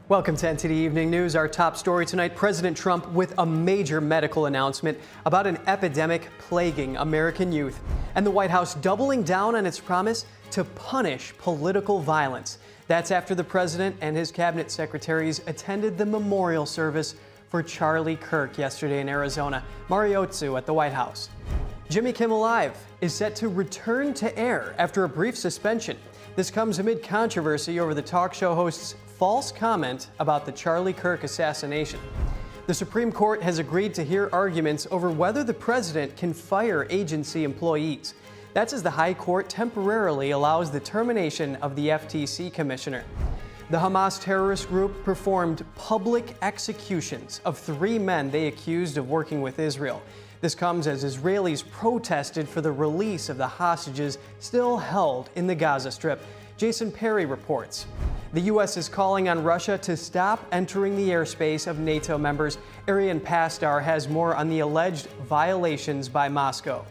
Welcome to NTD Evening News. Our top story tonight, President Trump with a major medical announcement about an epidemic plaguing American youth, and the White House doubling down on its promise to punish political violence. That's after the president and his cabinet secretaries attended the memorial service for Charlie Kirk yesterday in Arizona. Mari Otsu at the White House. Jimmy Kimmel Live is set to return to air after a brief suspension. This comes amid controversy over the talk show host's false comment about the Charlie Kirk assassination. The Supreme Court has agreed to hear arguments over whether the president can fire agency employees. That's as the High Court temporarily allows the termination of the FTC commissioner. The Hamas terrorist group performed public executions of 3 men they accused of working with Israel. This comes as Israelis protested for the release of the hostages still held in the Gaza Strip. Jason Perry reports. The U.S. is calling on Russia to stop entering the airspace of NATO members. Arian Pastar has more on the alleged violations by Moscow.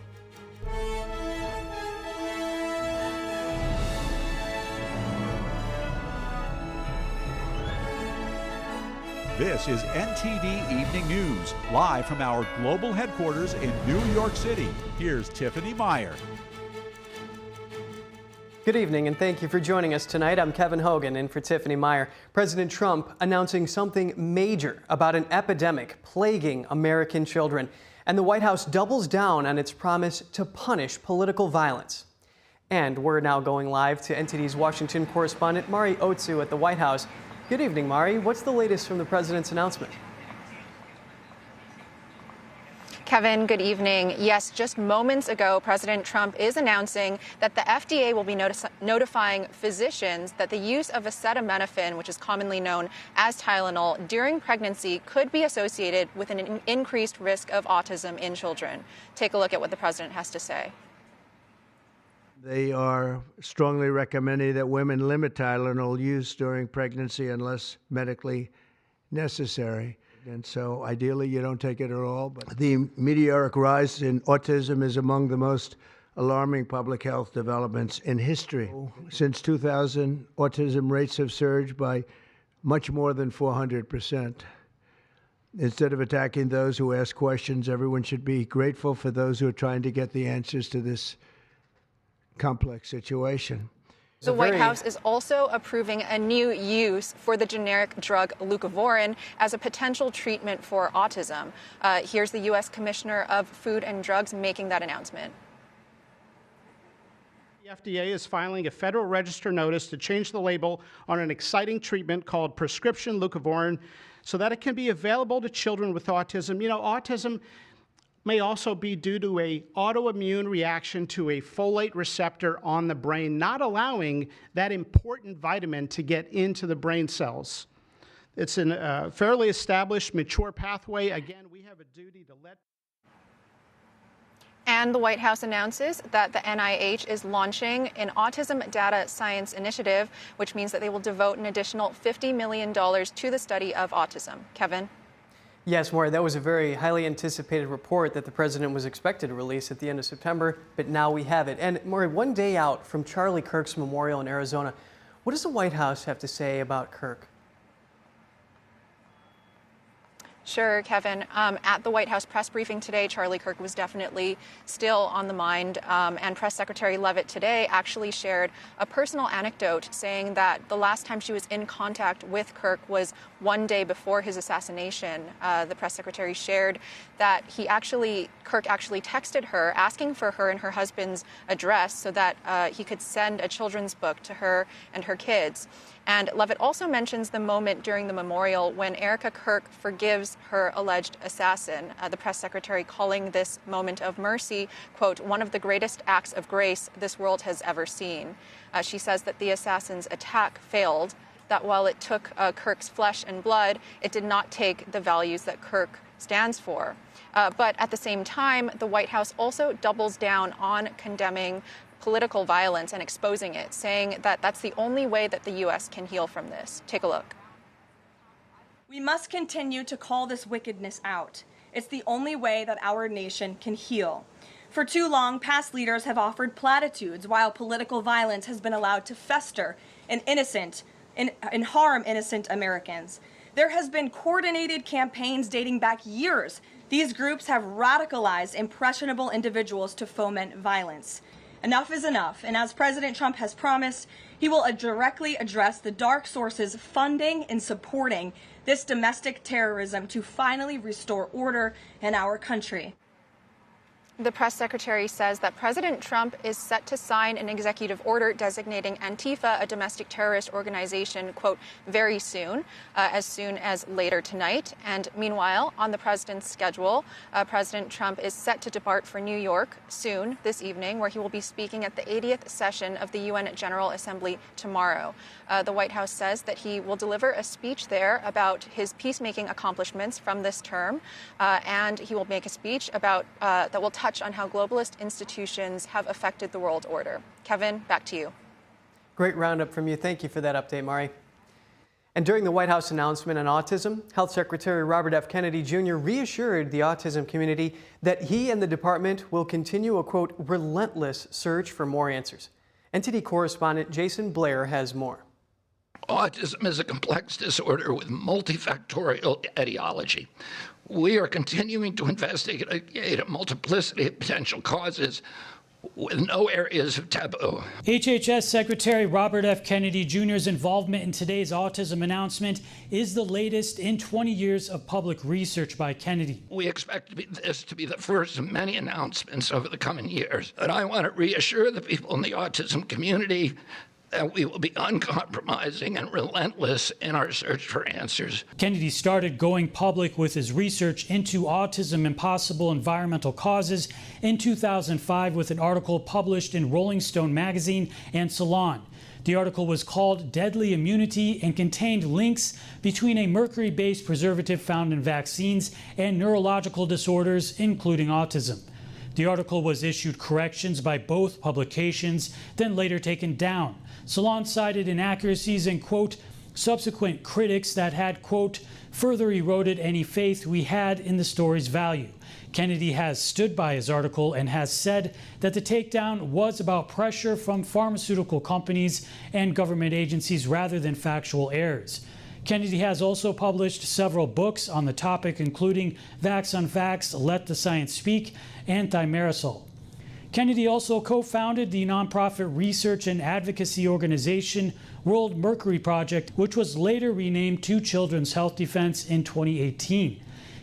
This is NTD Evening News, live from our global headquarters in New York City. Here's Tiffany Meyer. Good evening, and thank you for joining us tonight. I'm Kevin Hogan, in for Tiffany Meyer. President Trump announcing something major about an epidemic plaguing American children, and the White House doubles down on its promise to punish political violence. And we're now going live to NTD's Washington correspondent Mari Otsu at the White House. Good evening, Mari. What's the latest from the president's announcement? Kevin, good evening. Yes, just moments ago, President Trump is announcing that the FDA will be notifying physicians that the use of acetaminophen, which is commonly known as Tylenol, during pregnancy could be associated with an increased risk of autism in children. Take a look at what the president has to say. They are strongly recommending that women limit Tylenol use during pregnancy unless medically necessary. And so ideally you don't take it at all. But the meteoric rise in autism is among the most alarming public health developments in history. Since 2000, autism rates have surged by much more than 400%. Instead of attacking those who ask questions, everyone should be grateful for those who are trying to get the answers to this complex situation. The White House is also approving a new use for the generic drug leucovorin as a potential treatment for autism. Here's the U.S. Commissioner of Food and Drugs making that announcement. The FDA is filing a Federal Register notice to change the label on an exciting treatment called prescription leucovorin so that it can be available to children with autism. You know, autism may also be due to an autoimmune reaction to a folate receptor on the brain, not allowing that important vitamin to get into the brain cells. It's a fairly established, mature pathway. Again, we have a duty to let... And the White House announces that the NIH is launching an Autism Data Science Initiative, which means that they will devote an additional $50 million to the study of autism. Kevin? Yes, Maury, that was a very highly anticipated report that the president was expected to release at the end of September, but now we have it. And Maury, one day out from Charlie Kirk's memorial in Arizona, what does the White House have to say about Kirk? Sure, Kevin. At the White House press briefing today, Charlie Kirk was definitely still on the mind. And Press Secretary Leavitt today actually shared a personal anecdote saying that the last time she was in contact with Kirk was one day before his assassination. The press secretary shared that Kirk actually texted her asking for her and her husband's address so that he could send a children's book to her and her kids. And Leavitt also mentions the moment during the memorial when Erica Kirk forgives her alleged assassin. The press secretary calling this moment of mercy, quote, one of the greatest acts of grace this world has ever seen. She says that the assassin's attack failed, that while it took Kirk's flesh and blood, it did not take the values that Kirk stands for. But at the same time, the White House also doubles down on condemning political violence and exposing it, saying that that's the only way that the U.S. can heal from this. Take a look. We must continue to call this wickedness out. It's the only way that our nation can heal. For too long, past leaders have offered platitudes while political violence has been allowed to fester in innocent and harm innocent Americans. There has been coordinated campaigns dating back years. These groups have radicalized impressionable individuals to foment violence. Enough is enough, and as President Trump has promised, he will directly address the dark sources funding and supporting this domestic terrorism to finally restore order in our country. The press secretary says that President Trump is set to sign an executive order designating Antifa a domestic terrorist organization, quote, very soon as later tonight. And meanwhile, on the president's schedule, President Trump is set to depart for New York soon this evening, where he will be speaking at the 80th session of the UN General Assembly tomorrow. The White House says that he will deliver a speech there about his peacemaking accomplishments from this term, and he will make a speech about that will touch on how globalist institutions have affected the world order. Kevin, back to you. Great roundup from you. Thank you for that update, Mari. And during the White House announcement on autism, Health Secretary Robert F. Kennedy Jr. reassured the autism community that he and the department will continue a, quote, relentless search for more answers. NTD correspondent Jason Blair has more. Autism is a complex disorder with multifactorial etiology. We are continuing to investigate a multiplicity of potential causes with no areas of taboo. HHS Secretary Robert F. Kennedy Jr.'s involvement in today's autism announcement is the latest in 20 years of public research by Kennedy. We expect this to be the first of many announcements over the coming years. And I want to reassure the people in the autism community that we will be uncompromising and relentless in our search for answers. Kennedy started going public with his research into autism and possible environmental causes in 2005 with an article published in Rolling Stone magazine and Salon. The article was called Deadly Immunity and contained links between a mercury-based preservative found in vaccines and neurological disorders, including autism. The article was issued corrections by both publications, then later taken down. Salon cited inaccuracies and, quote, subsequent critics that had, quote, further eroded any faith we had in the story's value. Kennedy has stood by his article and has said that the takedown was about pressure from pharmaceutical companies and government agencies rather than factual errors. Kennedy has also published several books on the topic, including Vax Unvaxxed, Let the Science Speak, and Thimerosal. Kennedy also co-founded the nonprofit research and advocacy organization World Mercury Project, which was later renamed to Children's Health Defense in 2018.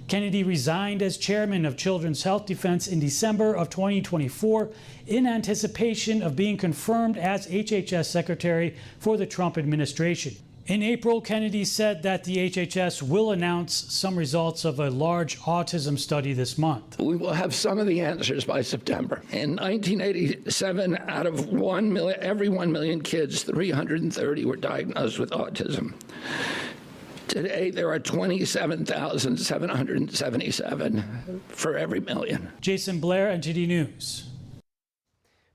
Kennedy resigned as chairman of Children's Health Defense in December of 2024 in anticipation of being confirmed as HHS Secretary for the Trump administration. In April, Kennedy said that the HHS will announce some results of a large autism study this month. We will have some of the answers by September. In 1987, out of every 1 million kids, 330 were diagnosed with autism. Today, there are 27,777 for every million. Jason Blair, NTD News.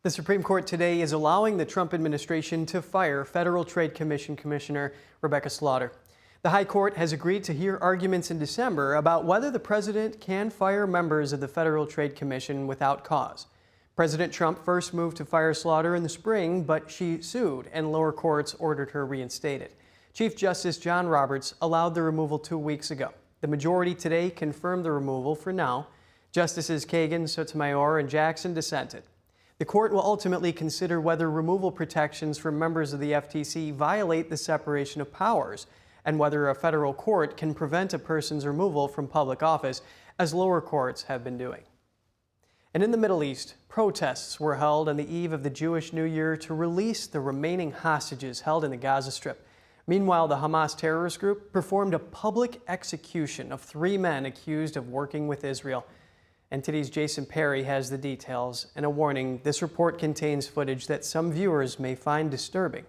The Supreme Court today is allowing the Trump administration to fire Federal Trade Commission Commissioner Rebecca Slaughter. The High Court has agreed to hear arguments in December about whether the president can fire members of the Federal Trade Commission without cause. President Trump first moved to fire Slaughter in the spring, but she sued and lower courts ordered her reinstated. Chief Justice John Roberts allowed the removal 2 weeks ago. The majority today confirmed the removal for now. Justices Kagan, Sotomayor, and Jackson dissented. The court will ultimately consider whether removal protections for members of the FTC violate the separation of powers and whether a federal court can prevent a person's removal from public office, as lower courts have been doing. And in the Middle East, protests were held on the eve of the Jewish New Year to release the remaining hostages held in the Gaza Strip. Meanwhile, the Hamas terrorist group performed a public execution of 3 men accused of working with Israel. NTD's Jason Perry has the details, and a warning: this report contains footage that some viewers may find disturbing.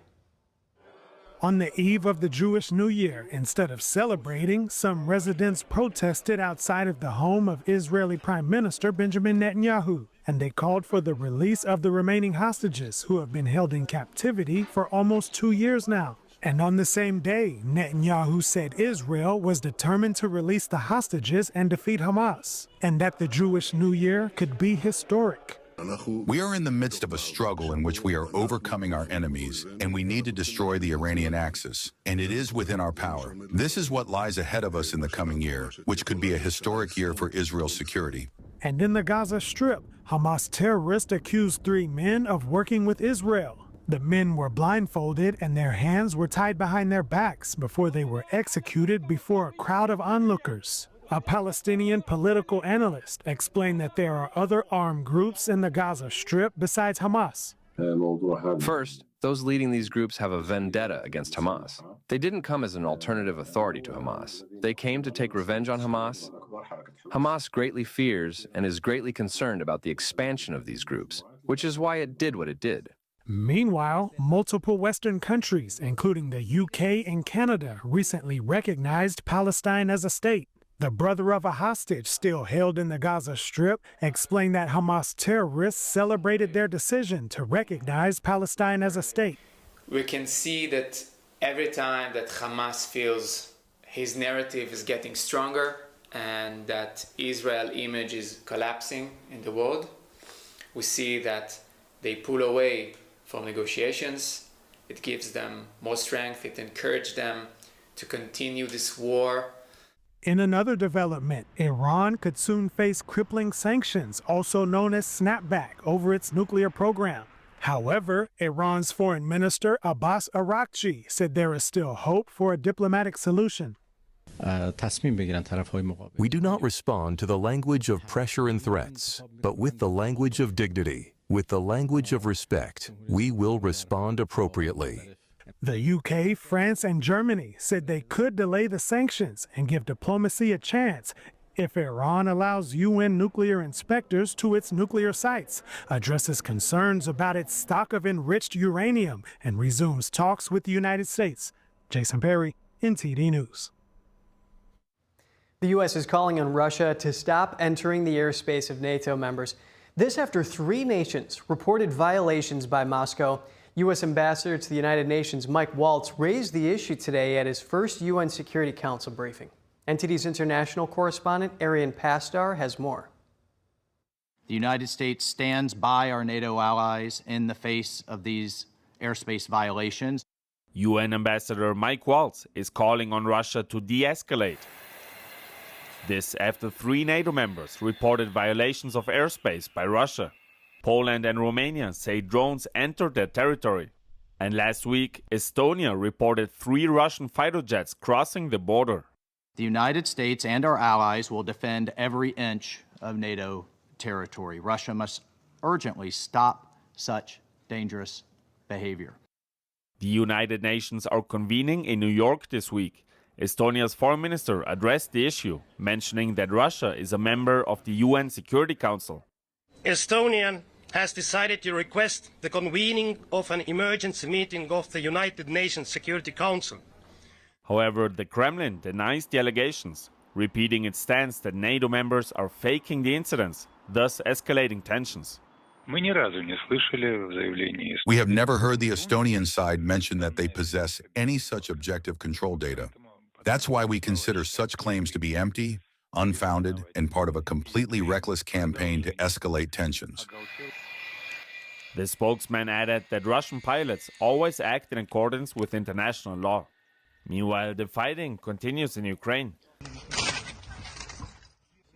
On the eve of the Jewish New Year, instead of celebrating, some residents protested outside of the home of Israeli Prime Minister Benjamin Netanyahu, and they called for the release of the remaining hostages who have been held in captivity for almost 2 years now. And on the same day, Netanyahu said Israel was determined to release the hostages and defeat Hamas, and that the Jewish New Year could be historic. We are in the midst of a struggle in which we are overcoming our enemies, and we need to destroy the Iranian axis, and it is within our power. This is what lies ahead of us in the coming year, which could be a historic year for Israel's security. And in the Gaza Strip, Hamas terrorists accused 3 men of working with Israel. The men were blindfolded and their hands were tied behind their backs before they were executed before a crowd of onlookers. A Palestinian political analyst explained that there are other armed groups in the Gaza Strip besides Hamas. First, those leading these groups have a vendetta against Hamas. They didn't come as an alternative authority to Hamas. They came to take revenge on Hamas. Hamas greatly fears and is greatly concerned about the expansion of these groups, which is why it did what it did. Meanwhile, multiple Western countries, including the UK and Canada, recently recognized Palestine as a state. The brother of a hostage still held in the Gaza Strip explained that Hamas terrorists celebrated their decision to recognize Palestine as a state. We can see that every time that Hamas feels his narrative is getting stronger and that Israel's image is collapsing in the world, we see that they pull away from negotiations. It gives them more strength. It encourages them to continue this war. In another development, Iran could soon face crippling sanctions, also known as snapback, over its nuclear program. However, Iran's foreign minister Abbas Araghchi said there is still hope for a diplomatic solution. We do not respond to the language of pressure and threats, but with the language of dignity, with the language of respect. We will respond appropriately. The UK, France, and Germany said they could delay the sanctions and give diplomacy a chance if Iran allows UN nuclear inspectors to its nuclear sites, addresses concerns about its stock of enriched uranium, and resumes talks with the United States. Jason Perry, NTD News. The U.S. is calling on Russia to stop entering the airspace of NATO members. This after 3 nations reported violations by Moscow. U.S. Ambassador to the United Nations Mike Waltz raised the issue today at his first UN Security Council briefing. NTD's international correspondent Arian Pastar has more. The United States stands by our NATO allies in the face of these airspace violations. UN Ambassador Mike Waltz is calling on Russia to de-escalate. This after 3 NATO members reported violations of airspace by Russia. Poland and Romania say drones entered their territory. And last week, Estonia reported 3 Russian fighter jets crossing the border. The United States and our allies will defend every inch of NATO territory. Russia must urgently stop such dangerous behavior. The United Nations are convening in New York this week. Estonia's foreign minister addressed the issue, mentioning that Russia is a member of the UN Security Council. Estonia has decided to request the convening of an emergency meeting of the United Nations Security Council. However, the Kremlin denies the allegations, repeating its stance that NATO members are faking the incidents, thus escalating tensions. We have never heard the Estonian side mention that they possess any such objective control data. That's why we consider such claims to be empty, unfounded, and part of a completely reckless campaign to escalate tensions. The spokesman added that Russian pilots always act in accordance with international law. Meanwhile, the fighting continues in Ukraine.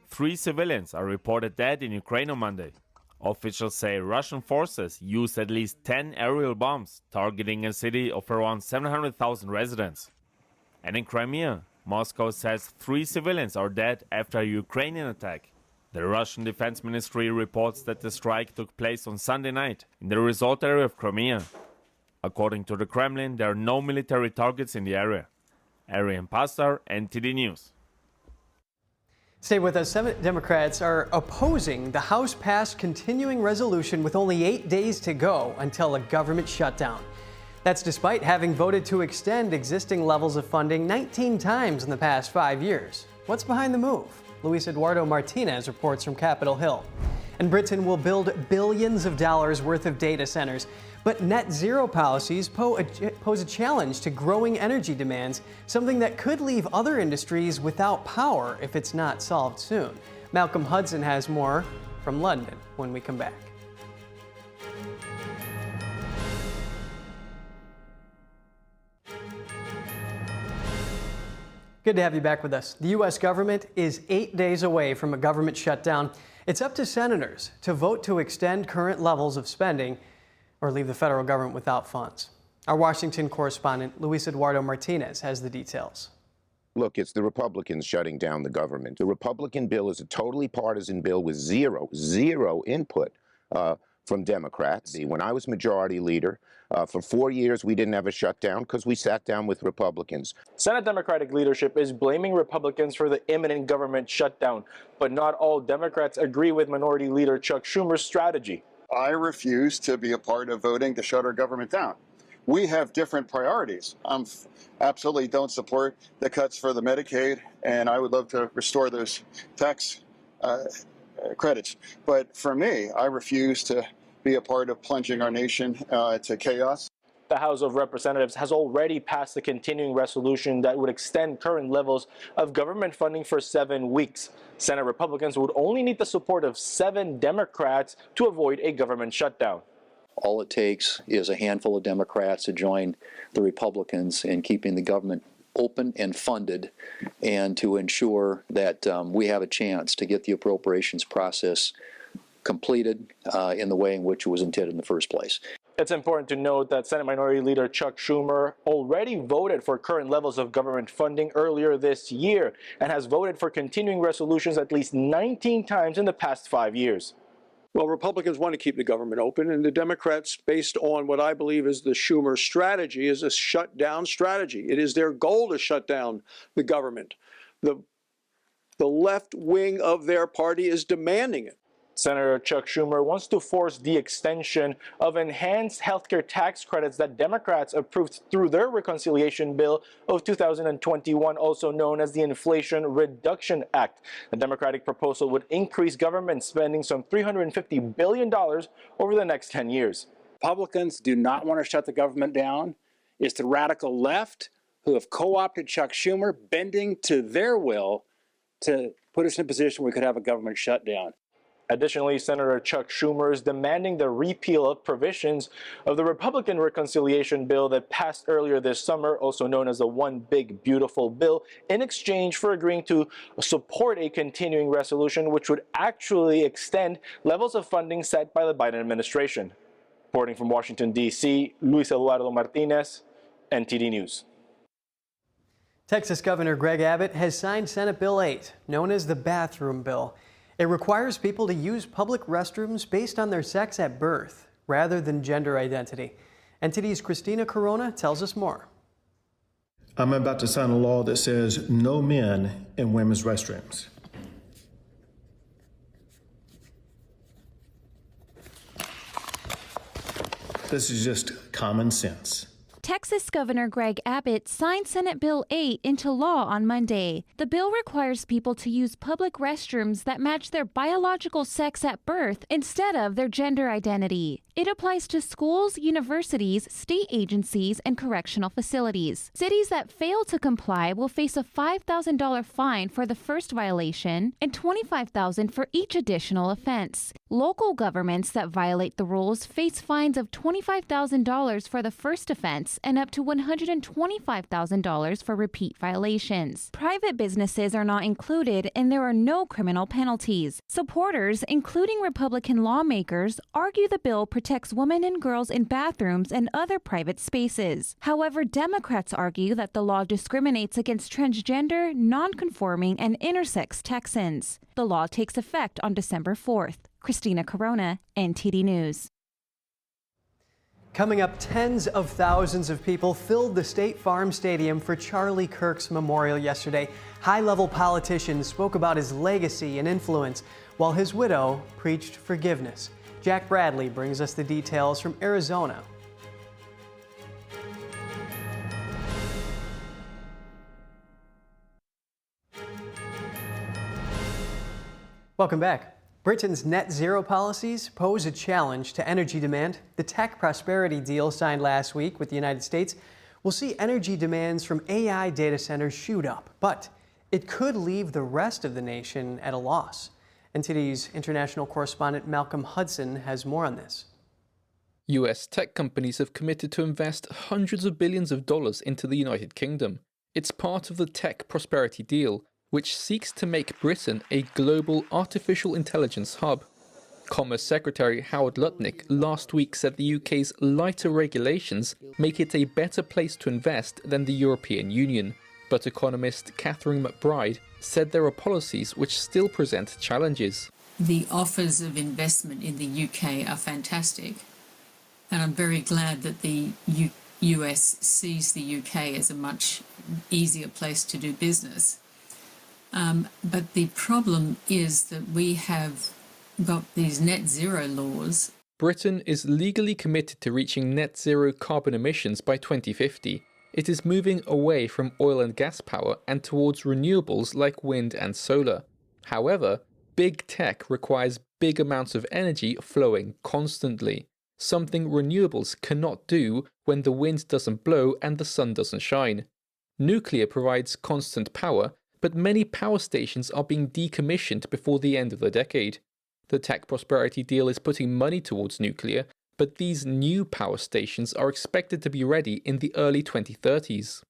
3 civilians are reported dead in Ukraine on Monday. Officials say Russian forces used at least 10 aerial bombs targeting a city of around 700,000 residents. And in Crimea, Moscow says 3 civilians are dead after a Ukrainian attack. The Russian Defense Ministry reports that the strike took place on Sunday night in the resort area of Crimea. According to the Kremlin, there are no military targets in the area. Arian Pastar, NTD News. Stay with us. Senate Democrats are opposing the House-passed continuing resolution with only 8 days to go until a government shutdown. That's despite having voted to extend existing levels of funding 19 times in the past 5 years. What's behind the move? Luis Eduardo Martinez reports from Capitol Hill. And Britain will build billions of dollars worth of data centers. But net zero policies pose a challenge to growing energy demands, something that could leave other industries without power if it's not solved soon. Malcolm Hudson has more from London when we come back. Good to have you back with us. The U.S. government is 8 days away from a government shutdown. It's up to senators to vote to extend current levels of spending or leave the federal government without funds. Our Washington correspondent, Luis Eduardo Martinez, has the details. Look, it's the Republicans shutting down the government. The Republican bill is a totally partisan bill with zero input from Democrats. When I was majority leader, for 4 years, we didn't have a shutdown because we sat down with Republicans. Senate Democratic leadership is blaming Republicans for the imminent government shutdown, but not all Democrats agree with Minority Leader Chuck Schumer's strategy. I refuse to be a part of voting to shut our government down. We have different priorities. I absolutely don't support the cuts for the Medicaid, and I would love to restore those tax credits. But for me, I refuse to be a part of plunging our nation to chaos. The House of Representatives has already passed a continuing resolution that would extend current levels of government funding for 7 weeks. Senate Republicans would only need the support of 7 Democrats to avoid a government shutdown. All it takes is a handful of Democrats to join the Republicans in keeping the government open and funded, and to ensure that we have a chance to get the appropriations process completed in the way in which it was intended in the first place. It's important to note that Senate Minority Leader Chuck Schumer already voted for current levels of government funding earlier this year and has voted for continuing resolutions at least 19 times in the past 5 years. Well, Republicans want to keep the government open, and the Democrats, based on what I believe is the Schumer strategy, is a shutdown strategy. It is their goal to shut down the government. The left wing of their party is demanding it. Senator Chuck Schumer wants to force the extension of enhanced healthcare tax credits that Democrats approved through their reconciliation bill of 2021, also known as the Inflation Reduction Act. The Democratic proposal would increase government spending some $350 billion over the next 10 years. Republicans do not want to shut the government down. It's the radical left who have co-opted Chuck Schumer, bending to their will to put us in a position where we could have a government shutdown. Additionally, Senator Chuck Schumer is demanding the repeal of provisions of the Republican reconciliation bill that passed earlier this summer, also known as the One Big Beautiful Bill, in exchange for agreeing to support a continuing resolution which would actually extend levels of funding set by the Biden administration. Reporting from Washington, D.C., Luis Eduardo Martinez, NTD News. Texas Governor Greg Abbott has signed Senate Bill 8, known as the Bathroom Bill. It requires people to use public restrooms based on their sex at birth, rather than gender identity. NTD's Christina Corona tells us more. I'm about to sign a law that says no men in women's restrooms. This is just common sense. Texas Governor Greg Abbott signed Senate Bill 8 into law on Monday. The bill requires people to use public restrooms that match their biological sex at birth instead of their gender identity. It applies to schools, universities, state agencies, and correctional facilities. Cities that fail to comply will face a $5,000 fine for the first violation and $25,000 for each additional offense. Local governments that violate the rules face fines of $25,000 for the first offense and up to $125,000 for repeat violations. Private businesses are not included, and there are no criminal penalties. Supporters, including Republican lawmakers, argue the bill protects women and girls in bathrooms and other private spaces. However, Democrats argue that the law discriminates against transgender, non-conforming, and intersex Texans. The law takes effect on December 4th. Christina Corona, NTD News. Coming up, tens of thousands of people filled the State Farm Stadium for Charlie Kirk's memorial yesterday. High-level politicians spoke about his legacy and influence, while his widow preached forgiveness. Jack Bradley brings us the details from Arizona. Welcome back. Britain's net zero policies pose a challenge to energy demand. The tech prosperity deal signed last week with the United States will see energy demands from AI data centers shoot up, but it could leave the rest of the nation at a loss. NTD's international correspondent Malcolm Hudson has more on this. US tech companies have committed to invest hundreds of billions of dollars into the United Kingdom. It's part of the tech prosperity deal, which seeks to make Britain a global artificial intelligence hub. Commerce Secretary Howard Lutnick last week said the UK's lighter regulations make it a better place to invest than the European Union. But economist Catherine McBride said there are policies which still present challenges. The offers of investment in the UK are fantastic, and I'm very glad that the US sees the UK as a much easier place to do business. But the problem is that we have got these net zero laws. Britain is legally committed to reaching net zero carbon emissions by 2050. It is moving away from oil and gas power and towards renewables like wind and solar. However, big tech requires big amounts of energy flowing constantly, something renewables cannot do when the wind doesn't blow and the sun doesn't shine. Nuclear provides constant power, but many power stations are being decommissioned before the end of the decade. The tech prosperity deal is putting money towards nuclear, but these new power stations are expected to be ready in the early 2030s.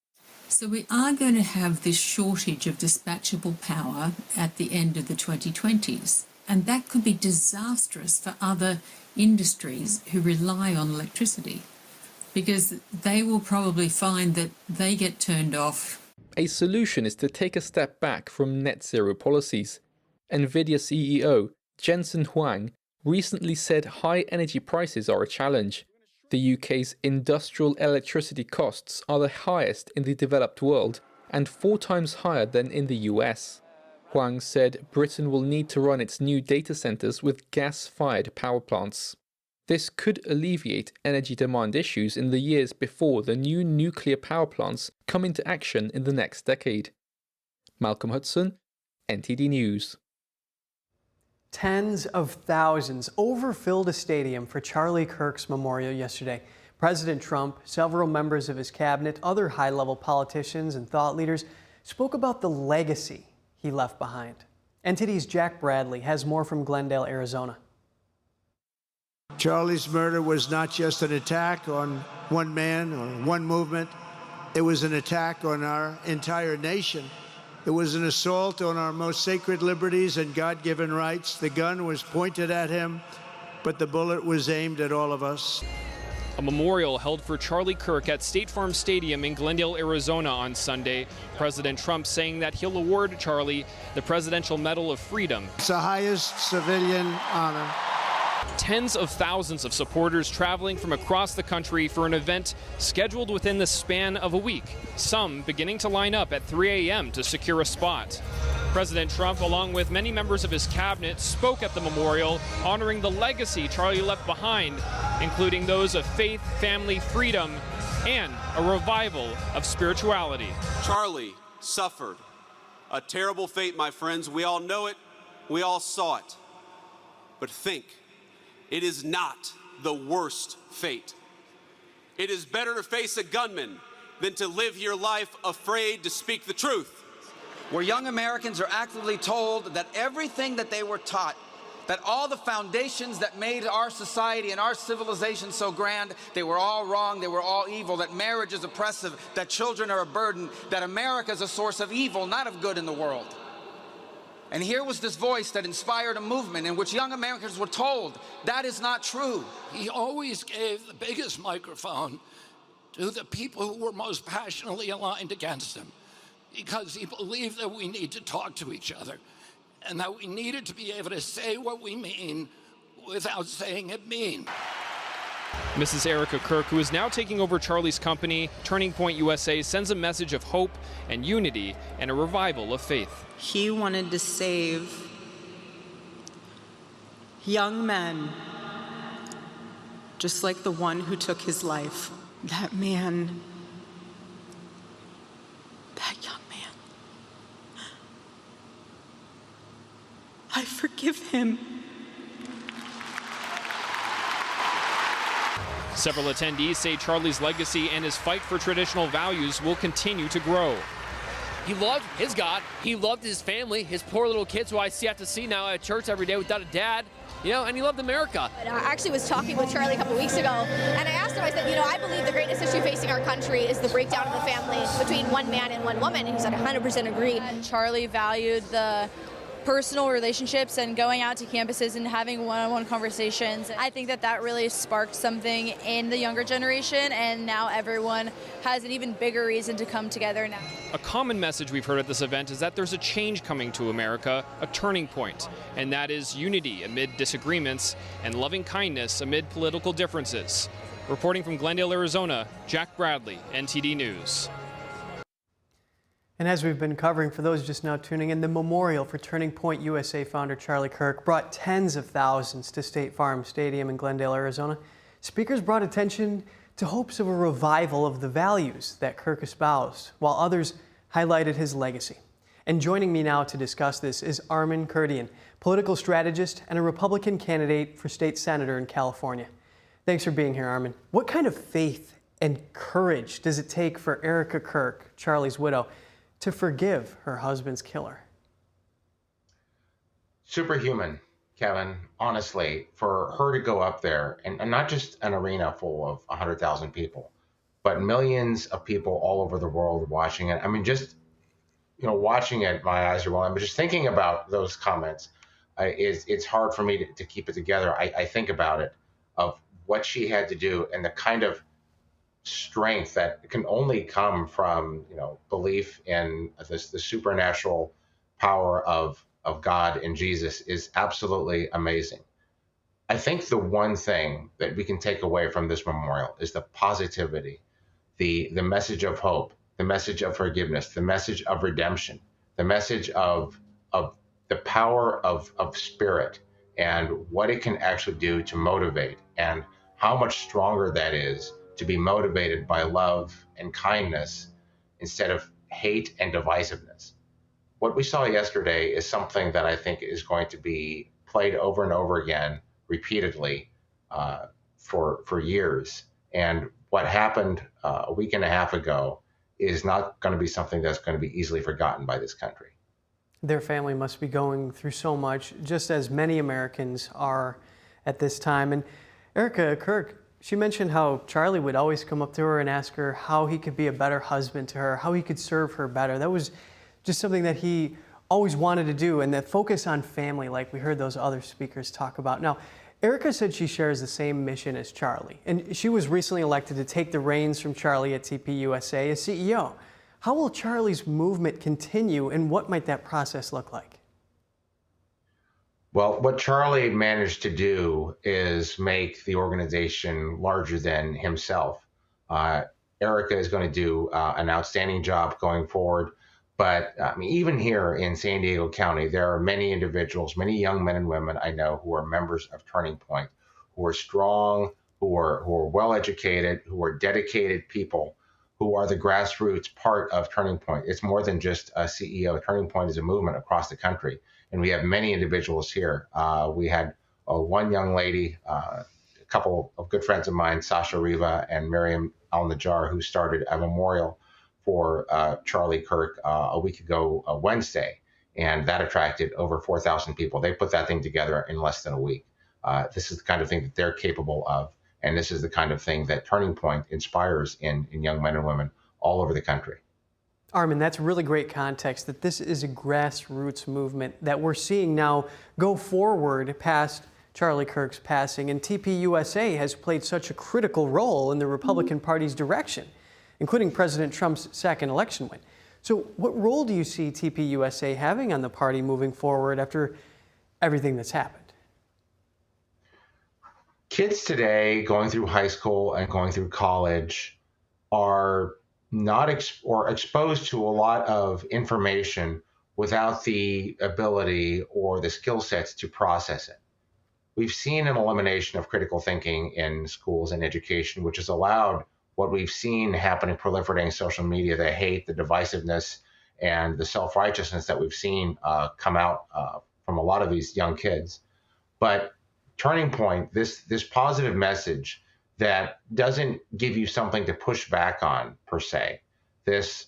So we are going to have this shortage of dispatchable power at the end of the 2020s. And that could be disastrous for other industries who rely on electricity, because they will probably find that they get turned off. A solution is to take a step back from net zero policies. NVIDIA CEO Jensen Huang recently said high energy prices are a challenge. The UK's industrial electricity costs are the highest in the developed world and 4 times higher than in the US. Huang said Britain will need to run its new data centres with gas-fired power plants. This could alleviate energy demand issues in the years before the new nuclear power plants come into action in the next decade. Malcolm Hudson, NTD News. Tens of thousands overfilled a stadium for Charlie Kirk's memorial yesterday. President Trump, several members of his cabinet, other high-level politicians and thought leaders spoke about the legacy he left behind. NTD's Jack Bradley has more from Glendale, Arizona. Charlie's murder was not just an attack on one man or one movement. It was an attack on our entire nation. It was an assault on our most sacred liberties and God-given rights. The gun was pointed at him, but the bullet was aimed at all of us. A memorial held for Charlie Kirk at State Farm Stadium in Glendale, Arizona on Sunday. President Trump saying that he'll award Charlie the Presidential Medal of Freedom. It's the highest civilian honor. Tens of thousands of supporters traveling from across the country for an event scheduled within the span of a week, some beginning to line up at 3 a.m. to secure a spot. President Trump, along with many members of his cabinet, spoke at the memorial, honoring the legacy Charlie left behind, including those of faith, family, freedom, and a revival of spirituality. Charlie suffered a terrible fate, my friends. We all know it. We all saw it. But think, it is not the worst fate. It is better to face a gunman than to live your life afraid to speak the truth. Where young Americans are actively told that everything that they were taught, that all the foundations that made our society and our civilization so grand, they were all wrong, they were all evil, that marriage is oppressive, that children are a burden, that America is a source of evil, not of good in the world. And here was this voice that inspired a movement in which young Americans were told that is not true. He always gave the biggest microphone to the people who were most passionately aligned against him, because he believed that we need to talk to each other and that we needed to be able to say what we mean without saying it mean. Mrs. Erica Kirk, who is now taking over Charlie's company, Turning Point USA, sends a message of hope and unity and a revival of faith. He wanted to save young men, just like the one who took his life. That man, that young man, I forgive him. Several attendees say Charlie's legacy and his fight for traditional values will continue to grow. He loved his God. He loved his family, his poor little kids who I have to see now at church every day without a dad, and he loved America. I actually was talking with Charlie a couple weeks ago, and I asked asked him, I said, I believe the greatest issue facing our country is the breakdown of the family between one man and one woman. And he said, 100% agree. Charlie valued the personal relationships and going out to campuses and having one-on-one conversations. I think that really sparked something in the younger generation, and now everyone has an even bigger reason to come together now. A common message we've heard at this event is that there's a change coming to America, a turning point, and that is unity amid disagreements and loving kindness amid political differences. Reporting from Glendale, Arizona, Jack Bradley, NTD News. And as we've been covering, for those just now tuning in, the memorial for Turning Point USA founder Charlie Kirk brought tens of thousands to State Farm Stadium in Glendale, Arizona. Speakers brought attention to hopes of a revival of the values that Kirk espoused, while others highlighted his legacy. And joining me now to discuss this is Armin Kurdian, political strategist and a Republican candidate for state senator in California. Thanks for being here, Armin. What kind of faith and courage does it take for Erica Kirk, Charlie's widow, to forgive her husband's killer? Superhuman, Kevin, honestly, for her to go up there and not just an arena full of 100,000 people, but millions of people all over the world watching it. I mean, just, watching it, my eyes are welling, but just thinking about those comments, it's hard for me to keep it together. I think about it, of what she had to do and the kind of strength that can only come from belief in the supernatural power of God and Jesus is absolutely amazing. I think the one thing that we can take away from this memorial is the positivity, the message of hope, the message of forgiveness, the message of redemption, the message of the power of spirit and what it can actually do to motivate, and how much stronger that is to be motivated by love and kindness instead of hate and divisiveness. What we saw yesterday is something that I think is going to be played over and over again, repeatedly, for years. And what happened a week and a half ago is not going to be something that's going to be easily forgotten by this country. Their family must be going through so much, just as many Americans are at this time. And Erica Kirk, she mentioned how Charlie would always come up to her and ask her how he could be a better husband to her, how he could serve her better. That was just something that he always wanted to do, and that focus on family, like we heard those other speakers talk about. Now, Erica said she shares the same mission as Charlie, and she was recently elected to take the reins from Charlie at TPUSA as CEO. How will Charlie's movement continue, and what might that process look like? Well, what Charlie managed to do is make the organization larger than himself. Erica is going to do an outstanding job going forward. But even here in San Diego County, there are many individuals, many young men and women I know who are members of Turning Point, who are strong, who are well-educated, who are dedicated people, who are the grassroots part of Turning Point. It's more than just a CEO. Turning Point is a movement across the country. And we have many individuals here. We had one young lady, a couple of good friends of mine, Sasha Riva and Miriam Al-Najjar, who started a memorial for Charlie Kirk a week ago, Wednesday. And that attracted over 4,000 people. They put that thing together in less than a week. This is the kind of thing that they're capable of. And this is the kind of thing that Turning Point inspires in young men and women all over the country. Armin, that's really great context, that this is a grassroots movement that we're seeing now go forward past Charlie Kirk's passing. And TPUSA has played such a critical role in the Republican Party's direction, including President Trump's second election win. So what role do you see TPUSA having on the party moving forward after everything that's happened? Kids today going through high school and going through college are not exposed to a lot of information without the ability or the skill sets to process it. We've seen an elimination of critical thinking in schools and education, which has allowed what we've seen happening, proliferating social media, the hate, the divisiveness, and the self-righteousness that we've seen come out from a lot of these young kids. But Turning Point, this positive message that doesn't give you something to push back on per se, this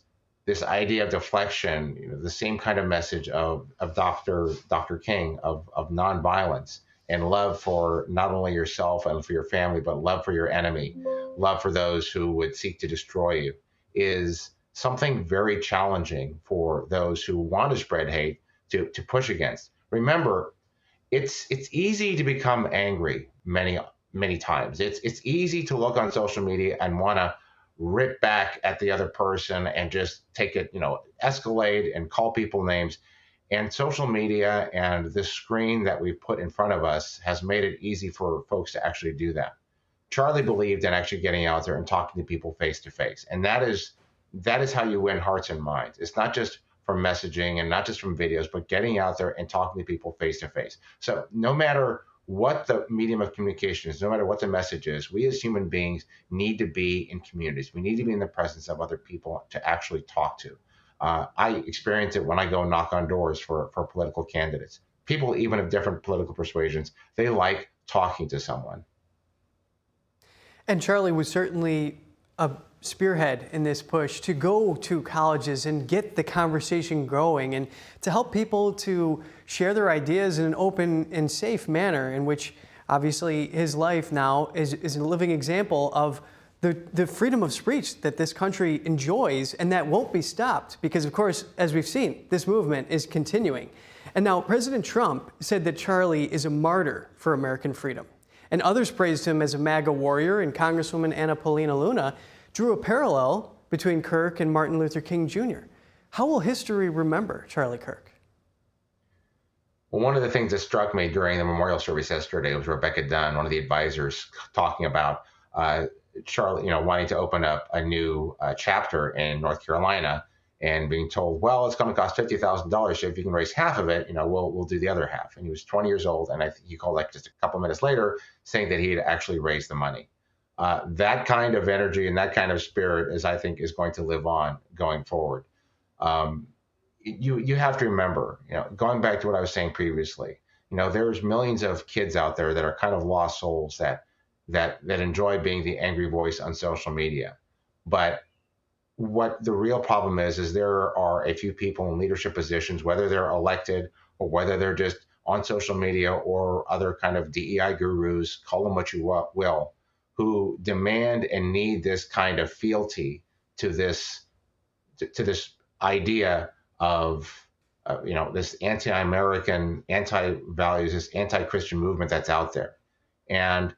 idea of deflection, the same kind of message of Dr. King of nonviolence and love for not only yourself and for your family, but love for your enemy. love for those who would seek to destroy you is something very challenging for those who want to spread hate to push against. Remember, it's easy to become angry many times. It's easy to look on social media and want to rip back at the other person and just take it, escalate and call people names. And social media and the screen that we put in front of us has made it easy for folks to actually do that. Charlie believed in actually getting out there and talking to people face to face. And that is how you win hearts and minds. It's not just from messaging and not just from videos, but getting out there and talking to people face to face. So no matter what the medium of communication is, no matter what the message is, we as human beings need to be in communities. We need to be in the presence of other people to actually talk to. I experience it when I go knock on doors for political candidates. People, even of different political persuasions, they like talking to someone. And Charlie was certainly a spearhead in this push to go to colleges and get the conversation going and to help people to share their ideas in an open and safe manner, in which obviously his life now is a living example of the freedom of speech that this country enjoys, and that won't be stopped because, of course, as we've seen, this movement is continuing. And now President Trump said that Charlie is a martyr for American freedom. And others praised him as a MAGA warrior, and Congresswoman Anna Paulina Luna drew a parallel between Kirk and Martin Luther King Jr. How will history remember Charlie Kirk? Well, one of the things that struck me during the memorial service yesterday was Rebecca Dunn, one of the advisors, talking about Charlie, wanting to open up a new chapter in North Carolina and being told, well, it's going to cost $50,000. So if you can raise half of it, we'll do the other half. And he was 20 years old. And I think he called like just a couple minutes later saying that he had actually raised the money. That kind of energy and that kind of spirit I think is going to live on going forward. You have to remember, going back to what I was saying previously, there's millions of kids out there that are kind of lost souls that enjoy being the angry voice on social media. But what the real problem is there are a few people in leadership positions, whether they're elected or whether they're just on social media or other kind of DEI gurus, call them what you will, who demand and need this kind of fealty to this idea of this anti-American, anti-values, this anti-Christian movement that's out there. And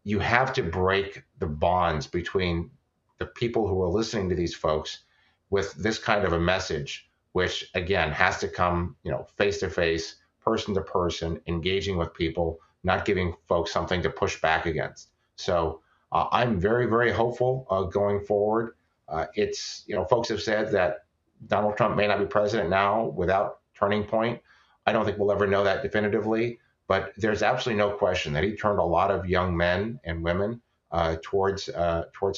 you have to break the bonds between the people who are listening to these folks with this kind of a message, which again has to come, face to face, person to person, engaging with people, not giving folks something to push back against. So I'm very, very hopeful going forward. Folks have said that Donald Trump may not be president now without turning point. I don't think we'll ever know that definitively, but there's absolutely no question that he turned a lot of young men and women towards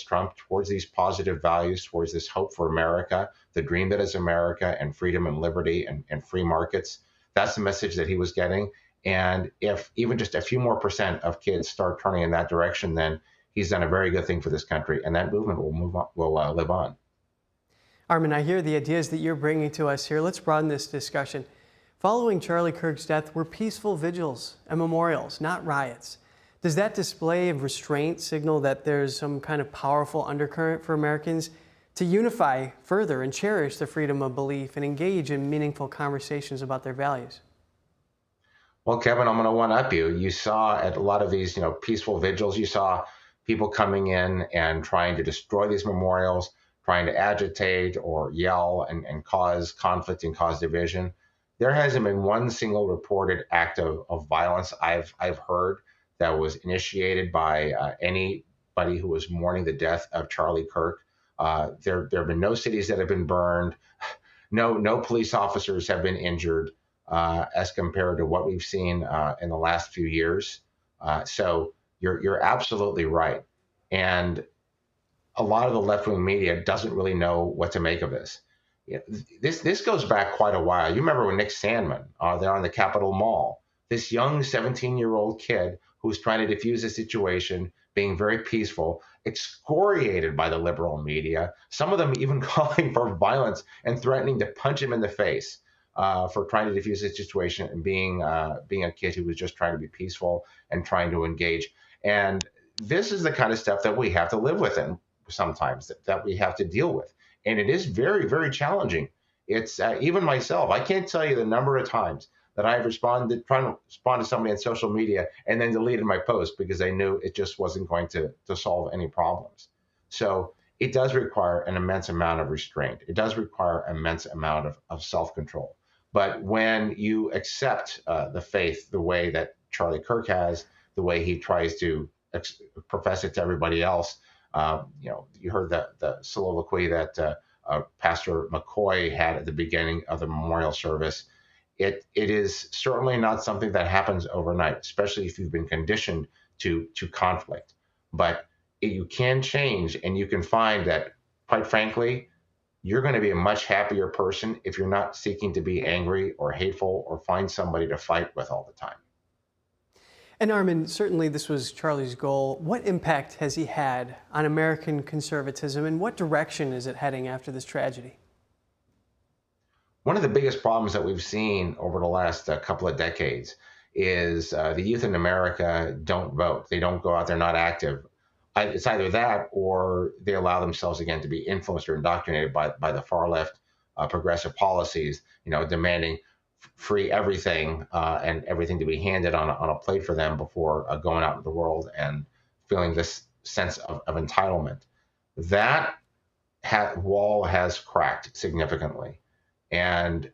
Trump, towards these positive values, towards this hope for America, the dream that is America, and freedom and liberty and free markets. That's the message that he was getting. And if even just a few more % of kids start turning in that direction, then he's done a very good thing for this country, and that movement will live on. Armin, I hear the ideas that you're bringing to us here. Let's broaden this discussion. Following Charlie Kirk's death were peaceful vigils and memorials, not riots. Does that display of restraint signal that there's some kind of powerful undercurrent for Americans to unify further and cherish the freedom of belief and engage in meaningful conversations about their values? Well, Kevin, I'm going to one-up you. You saw at a lot of these, peaceful vigils, you saw people coming in and trying to destroy these memorials, trying to agitate or yell and cause conflict and cause division. There hasn't been one single reported act of violence I've heard that was initiated by anybody who was mourning the death of Charlie Kirk. There have been no cities that have been burned. No police officers have been injured as compared to what we've seen in the last few years. So you're absolutely right. And a lot of the left-wing media doesn't really know what to make of this. This goes back quite a while. You remember when Nick Sandmann, there on the Capitol Mall, this young 17-year-old kid who was trying to defuse the situation, being very peaceful, excoriated by the liberal media, some of them even calling for violence and threatening to punch him in the face for trying to defuse the situation and being a kid who was just trying to be peaceful and trying to engage. And this is the kind of stuff that we have to live with and sometimes that we have to deal with. And it is very, very challenging. It's even myself, I can't tell you the number of times that I've trying to respond to somebody on social media and then deleted my post because I knew it just wasn't going to solve any problems. So it does require an immense amount of restraint. It does require an immense amount of self-control. But when you accept the faith the way that Charlie Kirk has, the way he tries to profess it to everybody else, you heard the soliloquy that Pastor McCoy had at the beginning of the memorial service. It is certainly not something that happens overnight, especially if you've been conditioned to conflict. But you can change, and you can find that, quite frankly, you're going to be a much happier person if you're not seeking to be angry or hateful or find somebody to fight with all the time. And Armin, certainly this was Charlie's goal. What impact has he had on American conservatism, and what direction is it heading after this tragedy? One of the biggest problems that we've seen over the last couple of decades is the youth in America don't vote. They don't go out, they're not active. It's either that or they allow themselves again to be influenced or indoctrinated by the far left progressive policies, demanding free everything and everything to be handed on a plate for them before going out into the world and feeling this sense of entitlement. That wall has cracked significantly. And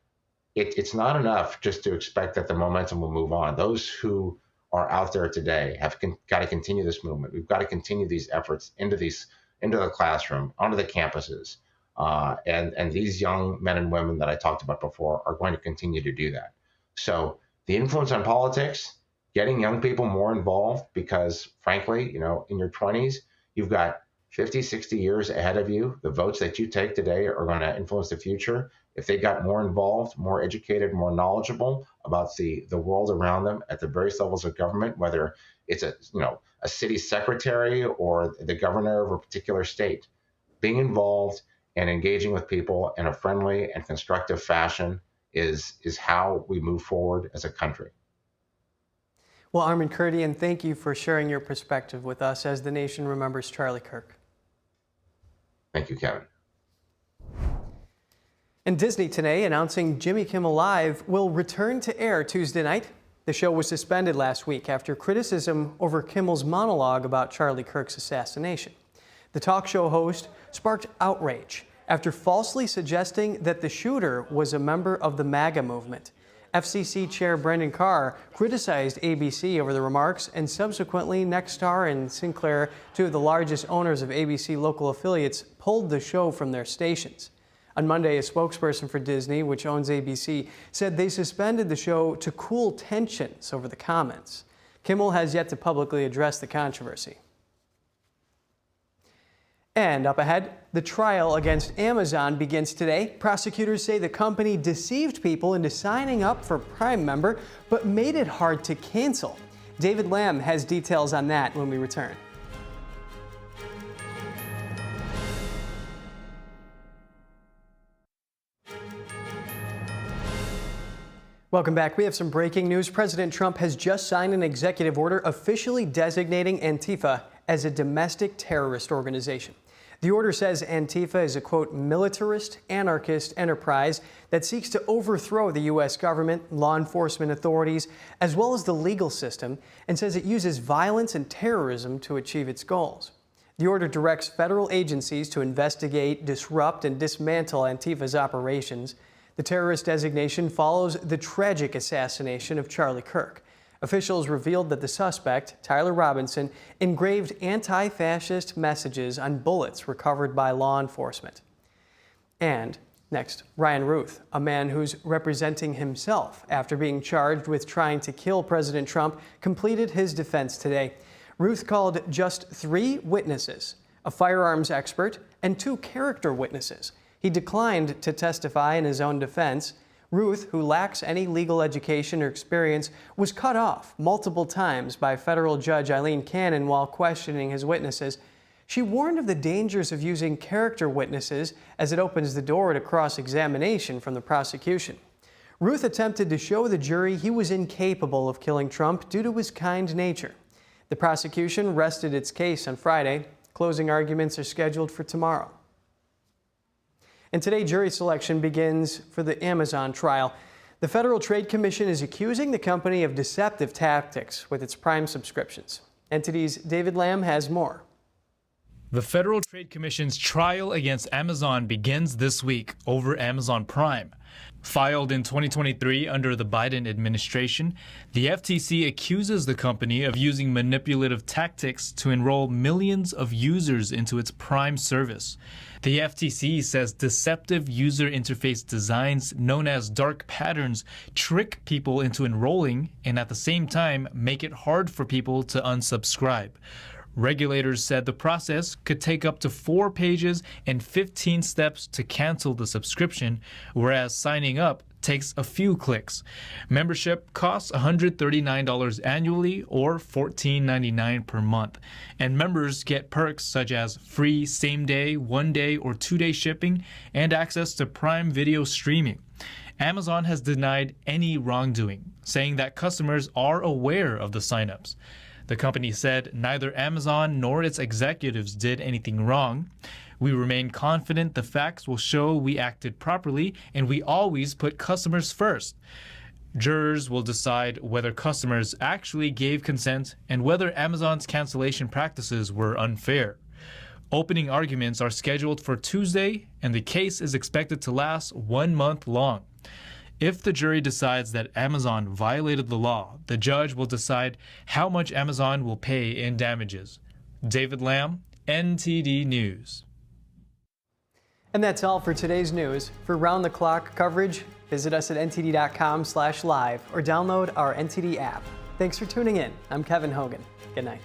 it's not enough just to expect that the momentum will move on. Those who are out there today have got to continue this movement. We've got to continue these efforts into the classroom, onto the campuses. And these young men and women that I talked about before are going to continue to do that. So the influence on politics, getting young people more involved, because frankly, in your 20s, you've got 50, 60 years ahead of you. The votes that you take today are going to influence the future. If they got more involved, more educated, more knowledgeable about the world around them at the various levels of government, whether it's a city secretary or the governor of a particular state, being involved and engaging with people in a friendly and constructive fashion is how we move forward as a country. Well, Armin Kurdian, thank you for sharing your perspective with us as the nation remembers Charlie Kirk. Thank you, Kevin. And Disney today announcing Jimmy Kimmel Live will return to air Tuesday night. The show was suspended last week after criticism over Kimmel's monologue about Charlie Kirk's assassination. The talk show host sparked outrage after falsely suggesting that the shooter was a member of the MAGA movement. FCC Chair Brendan Carr criticized ABC over the remarks, and subsequently Nexstar and Sinclair, two of the largest owners of ABC local affiliates, pulled the show from their stations. On Monday, a spokesperson for Disney, which owns ABC, said they suspended the show to cool tensions over the comments. Kimmel has yet to publicly address the controversy. And up ahead, the trial against Amazon begins today. Prosecutors say the company deceived people into signing up for Prime member, but made it hard to cancel. David Lamb has details on that when we return. Welcome back. We have some breaking news. President Trump has just signed an executive order officially designating Antifa as a domestic terrorist organization. The order says Antifa is a, quote, militarist, anarchist enterprise that seeks to overthrow the U.S. government, law enforcement authorities, as well as the legal system, and says it uses violence and terrorism to achieve its goals. The order directs federal agencies to investigate, disrupt, and dismantle Antifa's operations. The terrorist designation follows the tragic assassination of Charlie Kirk. Officials revealed that the suspect, Tyler Robinson, engraved anti-fascist messages on bullets recovered by law enforcement. And next, Ryan Routh, a man who's representing himself after being charged with trying to kill President Trump, completed his defense today. Routh called just 3 witnesses, a firearms expert and 2 character witnesses. He declined to testify in his own defense. Routh, who lacks any legal education or experience, was cut off multiple times by federal judge Eileen Cannon while questioning his witnesses. She warned of the dangers of using character witnesses as it opens the door to cross-examination from the prosecution. Routh attempted to show the jury he was incapable of killing Trump due to his kind nature. The prosecution rested its case on Friday. Closing arguments are scheduled for tomorrow. And today, jury selection begins for the Amazon trial. The Federal Trade Commission is accusing the company of deceptive tactics with its Prime subscriptions. NTD's David Lamb has more. The Federal Trade Commission's trial against Amazon begins this week over Amazon Prime. Filed in 2023 under the Biden administration, the FTC accuses the company of using manipulative tactics to enroll millions of users into its Prime service. The FTC says deceptive user interface designs known as dark patterns trick people into enrolling and at the same time make it hard for people to unsubscribe. Regulators said the process could take up to 4 pages and 15 steps to cancel the subscription, whereas signing up takes a few clicks. Membership costs $139 annually or $14.99 per month, and members get perks such as free same-day, one-day, or 2-day shipping and access to Prime Video streaming. Amazon has denied any wrongdoing, saying that customers are aware of the signups. The company said neither Amazon nor its executives did anything wrong. We remain confident the facts will show we acted properly and we always put customers first. Jurors will decide whether customers actually gave consent and whether Amazon's cancellation practices were unfair. Opening arguments are scheduled for Tuesday and the case is expected to last 1 month long. If the jury decides that Amazon violated the law, the judge will decide how much Amazon will pay in damages. David Lamb, NTD News. And that's all for today's news. For round-the-clock coverage, visit us at ntd.com/live or download our NTD app. Thanks for tuning in. I'm Kevin Hogan. Good night.